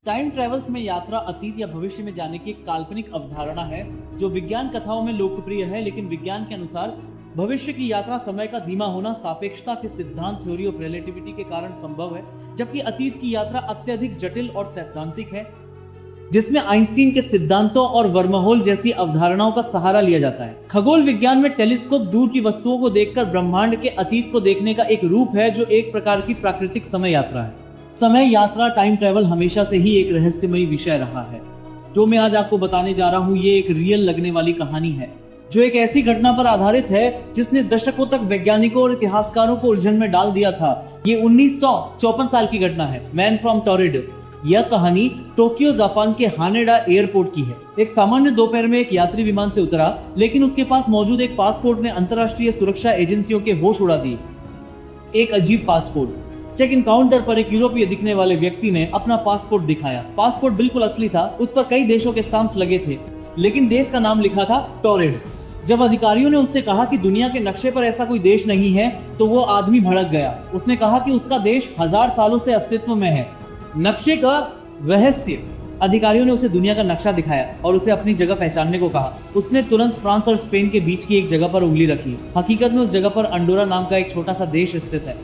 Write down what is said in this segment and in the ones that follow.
Time travels में यात्रा अतीत या भविष्य में जाने की एक काल्पनिक अवधारणा है जो विज्ञान कथाओं में लोकप्रिय है, लेकिन विज्ञान के अनुसार भविष्य की यात्रा समय का धीमा होना सापेक्षता के सिद्धांत थ्योरी ऑफ रिलेटिविटी के कारण संभव है, जबकि अतीत की यात्रा अत्यधिक जटिल और सैद्धांतिक है, जिसमें आइंस्टीन के सिद्धांतों और वर्महोल जैसी अवधारणाओं का सहारा लिया जाता है। खगोल विज्ञान में टेलीस्कोप दूर की वस्तुओं को देखकर ब्रह्मांड के अतीत को देखने का एक रूप है जो एक प्रकार की प्राकृतिक समय यात्रा है। समय यात्रा टाइम ट्रेवल हमेशा से ही एक रहस्यमयी विषय रहा है। जो मैं आज आपको बताने जा रहा हूँ ये एक रियल लगने वाली कहानी है जो एक ऐसी घटना पर आधारित है जिसने दशकों तक वैज्ञानिकों और इतिहासकारों को उलझन में डाल दिया था। ये 1954 साल की घटना है, मैन फ्रॉम टोरंटो। यह कहानी टोक्यो जापान के हानेडा एयरपोर्ट की है। एक सामान्य दोपहर में एक यात्री विमान से उतरा, लेकिन उसके पास मौजूद एक पासपोर्ट ने अंतर्राष्ट्रीय सुरक्षा एजेंसियों के होश उड़ा दिए। एक अजीब पासपोर्ट। चेक इन काउंटर पर एक यूरोपीय दिखने वाले व्यक्ति ने अपना पासपोर्ट दिखाया। पासपोर्ट बिल्कुल असली था, उस पर कई देशों के स्टाम्प्स लगे थे, लेकिन देश का नाम लिखा था टोरंटो। जब अधिकारियों ने उससे कहा कि दुनिया के नक्शे पर ऐसा कोई देश नहीं है, तो वो आदमी भड़क गया। उसने कहा कि उसका देश 1000 सालों से अस्तित्व में है। नक्शे का रहस्य। अधिकारियों ने उसे दुनिया का नक्शा दिखाया और उसे अपनी जगह पहचानने को कहा। उसने तुरंत फ्रांस और स्पेन के बीच की एक जगह पर उंगली रखी। हकीकत में उस जगह पर अंडोरा नाम का एक छोटा सा देश स्थित है।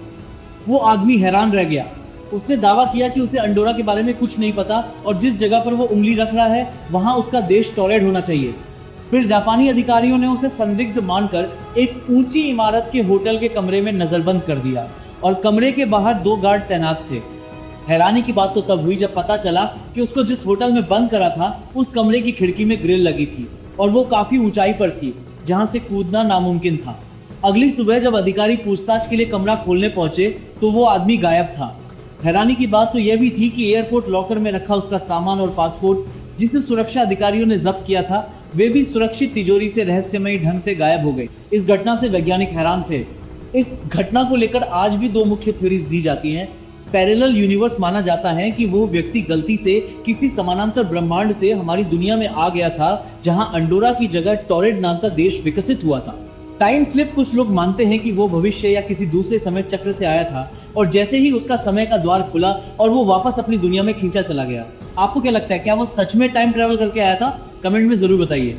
वो आदमी हैरान रह गया। उसने दावा किया कि उसे अंडोरा के बारे में कुछ नहीं पता और जिस जगह पर वो उंगली रख रहा है वहां उसका देश टोरंटो होना चाहिए। फिर जापानी अधिकारियों ने उसे संदिग्ध मानकर एक ऊंची इमारत के होटल के कमरे में नजरबंद कर दिया और कमरे के बाहर 2 गार्ड तैनात थे। हैरानी की बात तो तब हुई जब पता चला कि उसको जिस होटल में बंद करा था उस कमरे की खिड़की में ग्रिल लगी थी और वो काफी ऊंचाई पर थी जहां से कूदना नामुमकिन था। अगली सुबह जब अधिकारी पूछताछ के लिए कमरा खोलने पहुंचे तो वो आदमी गायब था। हैरानी की बात तो यह भी थी कि एयरपोर्ट लॉकर में रखा उसका सामान और पासपोर्ट जिसे सुरक्षा अधिकारियों ने जब्त किया था वे भी सुरक्षित तिजोरी से रहस्यमयी ढंग से गायब हो गए। इस घटना से वैज्ञानिक हैरान थे। इस घटना को लेकर आज भी 2 मुख्य थ्योरीज दी जाती हैं। पैरेलल यूनिवर्स माना जाता है कि वो व्यक्ति गलती से किसी समानांतर ब्रह्मांड से हमारी दुनिया में आ गया था जहां अंडोरा की जगह टोरंटो नाम का देश विकसित हुआ था। Time slip. कुछ लोग मानते हैं कि वो भविष्य या किसी दूसरे समय चक्र से आया था और जैसे ही उसका समय का द्वार खुला और वो वापस अपनी दुनिया में खींचा चला गया। आपको क्या लगता है, क्या वो सच में टाइम ट्रैवल करके आया था? कमेंट में जरूर बताइए।